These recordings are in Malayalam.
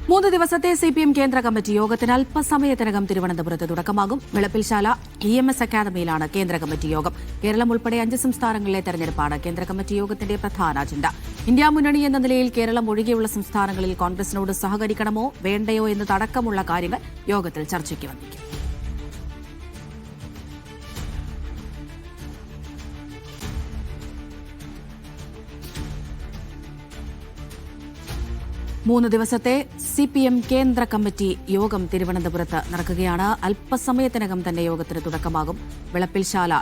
3 ദിവസത്തെ സിപിഎം കേന്ദ്ര കമ്മിറ്റി യോഗത്തിന് അല്പസമയത്തിനകം തിരുവനന്തപുരത്ത് തുടക്കമാകും. വെളുപ്പിൽശാല EMS അക്കാദമിയിലാണ് കേന്ദ്ര കമ്മിറ്റി യോഗം. കേരളം ഉൾപ്പെടെ 5 സംസ്ഥാനങ്ങളിലെ തെരഞ്ഞെടുപ്പാണ് കേന്ദ്ര കമ്മിറ്റി യോഗത്തിന്റെ പ്രധാന അജണ്ട. ഇന്ത്യ മുന്നണി എന്ന നിലയിൽ കേരളം ഒഴികെയുള്ള സംസ്ഥാനങ്ങളിൽ കോൺഗ്രസിനോട് സഹകരിക്കണമോ വേണ്ടയോ എന്നതടക്കമുള്ള കാര്യങ്ങൾ യോഗത്തിൽ ചർച്ചയ്ക്ക് വന്നിരിക്കും. മൂന്ന് ദിവസത്തെ സിപിഎം കേന്ദ്ര കമ്മിറ്റി യോഗം തിരുവനന്തപുരത്ത് നടക്കുകയാണ്. അല്പസമയത്തിനകം തന്നെ യോഗത്തിന് തുടക്കമാകും. വെളുപ്പിൽശാല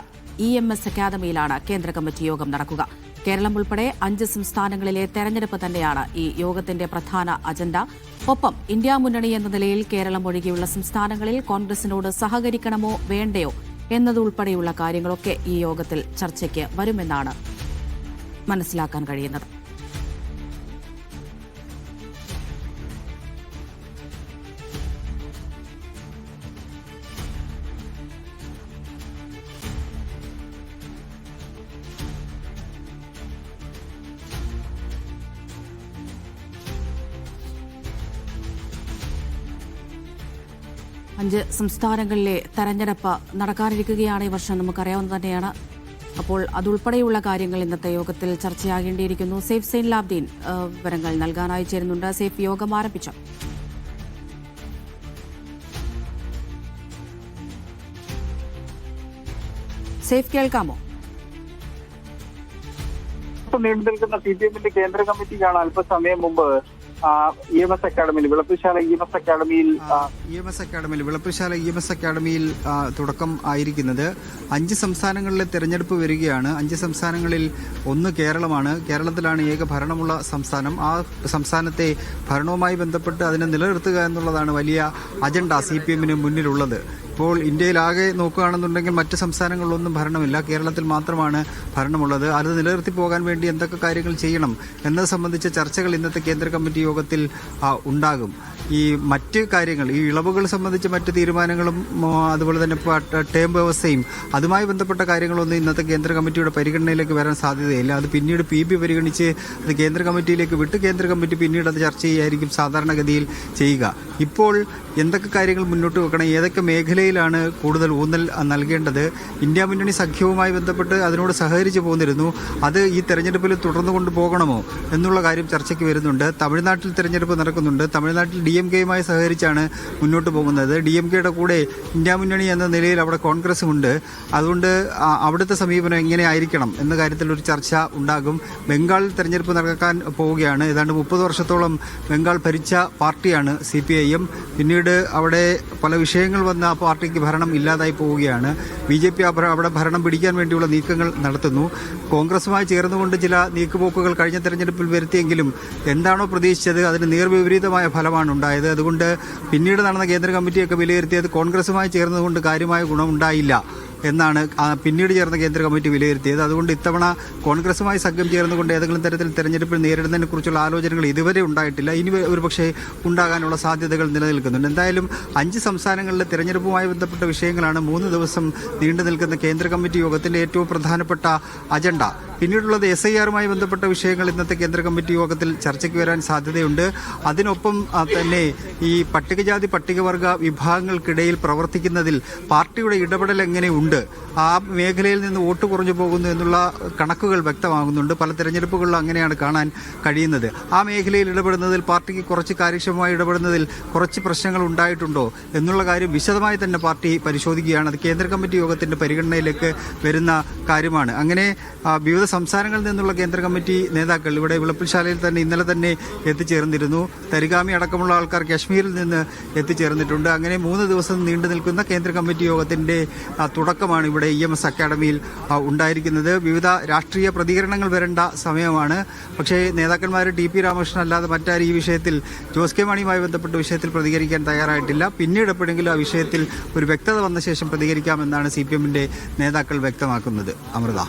EMS അക്കാദമിയിലാണ് കേന്ദ്ര കമ്മിറ്റി യോഗം നടക്കുക. കേരളം ഉൾപ്പെടെ 5 സംസ്ഥാനങ്ങളിലെ തെരഞ്ഞെടുപ്പ് തന്നെയാണ് ഈ യോഗത്തിന്റെ പ്രധാന അജണ്ട. ഒപ്പം ഇന്ത്യ മുന്നണി എന്ന നിലയിൽ കേരളം ഒഴികെയുള്ള സംസ്ഥാനങ്ങളിൽ കോൺഗ്രസിനോട് സഹകരിക്കണമോ വേണ്ടയോ എന്നതുൾപ്പെടെയുള്ള കാര്യങ്ങളൊക്കെ ഈ യോഗത്തിൽ ചർച്ചയ്ക്ക് വരുമെന്നാണ് മനസ്സിലാക്കാൻ കഴിയുന്നത്. അഞ്ച് സംസ്ഥാനങ്ങളിലെ തെരഞ്ഞെടുപ്പ് നടക്കാനിരിക്കുകയാണ് ഈ വർഷം, നമുക്കറിയാവുന്ന തന്നെയാണ്. അപ്പോൾ അതുൾപ്പെടെയുള്ള കാര്യങ്ങൾ ഇന്നത്തെ യോഗത്തിൽ ചർച്ചയാകേണ്ടിയിരിക്കുന്നു. സേഫ് സൈൻ ലാബ്ദീൻ വിവരങ്ങൾ നൽകാനായി ചേരുന്നുണ്ട്. സേഫ്, യോഗം ആരംഭിച്ചു. സേഫ്, കേൾക്കാമോ? നീണ്ടു നിൽക്കുന്ന CPM-ന്റെ കേന്ദ്ര കമ്മിറ്റിക്കാണ് അല്പസമയം മുമ്പ് EMS അക്കാദമിയിൽ വെളുപ്പിൽശാല EMS അക്കാദമിയിൽ തുടക്കം ആയിരിക്കുന്നത്. 5 സംസ്ഥാനങ്ങളിലെ തെരഞ്ഞെടുപ്പ് വരികയാണ്. 5 സംസ്ഥാനങ്ങളിൽ ഒന്ന് കേരളമാണ്. കേരളത്തിലാണ് ഏക ഭരണമുള്ള സംസ്ഥാനം. ആ സംസ്ഥാനത്തെ ഭരണവുമായി ബന്ധപ്പെട്ട് അതിനെ നിലനിർത്തുക എന്നുള്ളതാണ് വലിയ അജണ്ട CPM-ന് മുന്നിലുള്ളത്. ഇപ്പോൾ ഇന്ത്യയിലാകെ നോക്കുകയാണെന്നുണ്ടെങ്കിൽ മറ്റ് സംസ്ഥാനങ്ങളിലൊന്നും ഭരണമില്ല, കേരളത്തിൽ മാത്രമാണ് ഭരണമുള്ളത്. അത് നിലനിർത്തി പോകാൻ വേണ്ടി എന്തൊക്കെ കാര്യങ്ങൾ ചെയ്യണം എന്നത് സംബന്ധിച്ച ചർച്ചകൾ ഇന്നത്തെ കേന്ദ്ര കമ്മിറ്റി യോഗത്തിൽ ഉണ്ടാകും. ഈ മറ്റ് കാര്യങ്ങൾ, ഈ ഇളവുകൾ സംബന്ധിച്ച മറ്റ് തീരുമാനങ്ങളും അതുപോലെ തന്നെ ടേം വ്യവസ്ഥയും അതുമായി ബന്ധപ്പെട്ട കാര്യങ്ങളൊന്നും ഇന്നത്തെ കേന്ദ്ര കമ്മിറ്റിയുടെ പരിഗണനയിലേക്ക് വരാൻ സാധ്യതയില്ല. അത് പിന്നീട് PB പരിഗണിച്ച് അത് കേന്ദ്ര കമ്മിറ്റിയിലേക്ക് വിട്ട് കേന്ദ്ര കമ്മിറ്റി പിന്നീട് അത് ചർച്ച ചെയ്യായിരിക്കും സാധാരണഗതിയിൽ ചെയ്യുക. ഇപ്പോൾ എന്തൊക്കെ കാര്യങ്ങൾ മുന്നോട്ട് വെക്കണം, ഏതൊക്കെ മേഖലയിലാണ് കൂടുതൽ ഊന്നൽ നൽകേണ്ടത്, ഇന്ത്യ മുന്നണി സഖ്യവുമായി ബന്ധപ്പെട്ട് അതിനോട് സഹകരിച്ചു പോന്നിരുന്നു, അത് ഈ തെരഞ്ഞെടുപ്പിൽ തുടർന്നു കൊണ്ടുപോകണമോ എന്നുള്ള കാര്യം ചർച്ചയ്ക്ക് വരുന്നുണ്ട്. തമിഴ്നാട്ടിൽ തെരഞ്ഞെടുപ്പ് നടക്കുന്നുണ്ട്. തമിഴ്നാട്ടിൽ DMK-യുമായി സഹകരിച്ചാണ് മുന്നോട്ട് പോകുന്നത്. DMK-യുടെ കൂടെ ഇന്ത്യ മുന്നണി എന്ന നിലയിൽ അവിടെ കോൺഗ്രസുമുണ്ട്. അതുകൊണ്ട് അവിടുത്തെ സമീപനം എങ്ങനെയായിരിക്കണം എന്ന കാര്യത്തിൽ ഒരു ചർച്ച ഉണ്ടാകും. ബംഗാൾ തെരഞ്ഞെടുപ്പ് നടക്കാൻ പോവുകയാണ്. ഏതാണ്ട് 30 വർഷത്തോളം ബംഗാൾ ഭരിച്ച പാർട്ടിയാണ് CPIM. പിന്നീട് അവിടെ പല വിഷയങ്ങൾ വന്ന ആ പാർട്ടിക്ക് ഭരണം ഇല്ലാതായി പോവുകയാണ്. BJP അവിടെ ഭരണം പിടിക്കാൻ വേണ്ടിയുള്ള നീക്കങ്ങൾ നടത്തുന്നു. കോൺഗ്രസുമായി ചേർന്നുകൊണ്ട് ചില നീക്കുപോക്കുകൾ കഴിഞ്ഞ തെരഞ്ഞെടുപ്പിൽ വരുത്തിയെങ്കിലും എന്താണോ പ്രതീക്ഷിച്ചത് അതിന് നേർവിപരീതമായ ഫലമാണ് ഉണ്ടായത്. അതുകൊണ്ട് പിന്നീട് നടന്ന കേന്ദ്ര കമ്മിറ്റിയൊക്കെ വിലയിരുത്തിയത് കോൺഗ്രസുമായി ചേർന്നുകൊണ്ട് കാര്യമായ ഗുണമുണ്ടായില്ല എന്നാണ് പിന്നീട് ചേർന്ന കേന്ദ്ര കമ്മിറ്റി വിലയിരുത്തിയത്. അതുകൊണ്ട് ഇത്തവണ കോൺഗ്രസുമായി സഖ്യം ചേർന്നുകൊണ്ട് ഏതെങ്കിലും തരത്തിൽ തെരഞ്ഞെടുപ്പിൽ നേരിടുന്നതിനെ കുറിച്ചുള്ള ആലോചനകൾ ഇതുവരെ ഉണ്ടായിട്ടില്ല. ഇനി ഒരുപക്ഷെ ഉണ്ടാകാനുള്ള സാധ്യതകൾ നിലനിൽക്കുന്നുണ്ട്. എന്തായാലും 5 സംസ്ഥാനങ്ങളിലെ തെരഞ്ഞെടുപ്പുമായി ബന്ധപ്പെട്ട വിഷയങ്ങളാണ് 3 ദിവസം നീണ്ടു നിൽക്കുന്ന കേന്ദ്ര കമ്മിറ്റി യോഗത്തിന്റെ ഏറ്റവും പ്രധാനപ്പെട്ട അജണ്ട. പിന്നീടുള്ളത് SIR-മായി ബന്ധപ്പെട്ട വിഷയങ്ങൾ ഇന്നത്തെ കേന്ദ്ര കമ്മിറ്റി യോഗത്തിൽ ചർച്ചയ്ക്ക് വരാൻ സാധ്യതയുണ്ട്. അതിനൊപ്പം തന്നെ ഈ പട്ടികജാതി പട്ടികവർഗ വിഭാഗങ്ങൾക്കിടയിൽ പ്രവർത്തിക്കുന്നതിൽ പാർട്ടിയുടെ ഇടപെടൽ എങ്ങനെയുണ്ട്, ആ മേഖലയിൽ നിന്ന് വോട്ട് കുറഞ്ഞു പോകുന്നു എന്നുള്ള കണക്കുകൾ വ്യക്തമാകുന്നുണ്ട്. പല തെരഞ്ഞെടുപ്പുകളിലും അങ്ങനെയാണ് കാണാൻ കഴിയുന്നത്. ആ മേഖലയിൽ ഇടപെടുന്നതിൽ പാർട്ടിക്ക് കുറച്ച് കാര്യക്ഷമമായി ഇടപെടുന്നതിൽ കുറച്ച് പ്രശ്നങ്ങൾ ഉണ്ടായിട്ടുണ്ടോ എന്നുള്ള കാര്യം വിശദമായി തന്നെ പാർട്ടി പരിശോധിക്കുകയാണ്. അത് കേന്ദ്ര കമ്മിറ്റി യോഗത്തിന്റെ പരിഗണനയിലേക്ക് വരുന്ന കാര്യമാണ്. അങ്ങനെ വിവിധ സംസ്ഥാനങ്ങളിൽ നിന്നുള്ള കേന്ദ്ര കമ്മിറ്റി നേതാക്കൾ ഇവിടെ വെളുപ്പിൽശാലയിൽ തന്നെ ഇന്നലെ തന്നെ എത്തിച്ചേർന്നിരുന്നു. തരിഗാമി അടക്കമുള്ള ആൾക്കാർ കാശ്മീരിൽ നിന്ന് എത്തിച്ചേർന്നിട്ടുണ്ട്. അങ്ങനെ 3 ദിവസം നീണ്ടു നിൽക്കുന്ന കേന്ദ്ര കമ്മിറ്റി യോഗത്തിന്റെ തുടക്കമാണ് ഇവിടെ EMS അക്കാദമിയിൽ ഉണ്ടായിരിക്കുന്നത്. വിവിധ രാഷ്ട്രീയ പ്രതികരണങ്ങൾ വരേണ്ട സമയമാണ്. പക്ഷേ നേതാക്കന്മാർ TP രാമകൃഷ്ണൻ അല്ലാതെ മറ്റാരും ഈ വിഷയത്തിൽ ജോസ് കെ മാണിയുമായി ബന്ധപ്പെട്ട വിഷയത്തിൽ പ്രതികരിക്കാൻ തയ്യാറായിട്ടില്ല. പിന്നീട് എപ്പോഴെങ്കിലും ആ വിഷയത്തിൽ ഒരു വ്യക്തത വന്ന ശേഷം പ്രതികരിക്കാമെന്നാണ് CPM-ന്റെ നേതാക്കൾ വ്യക്തമാക്കുന്നത്. അമൃത.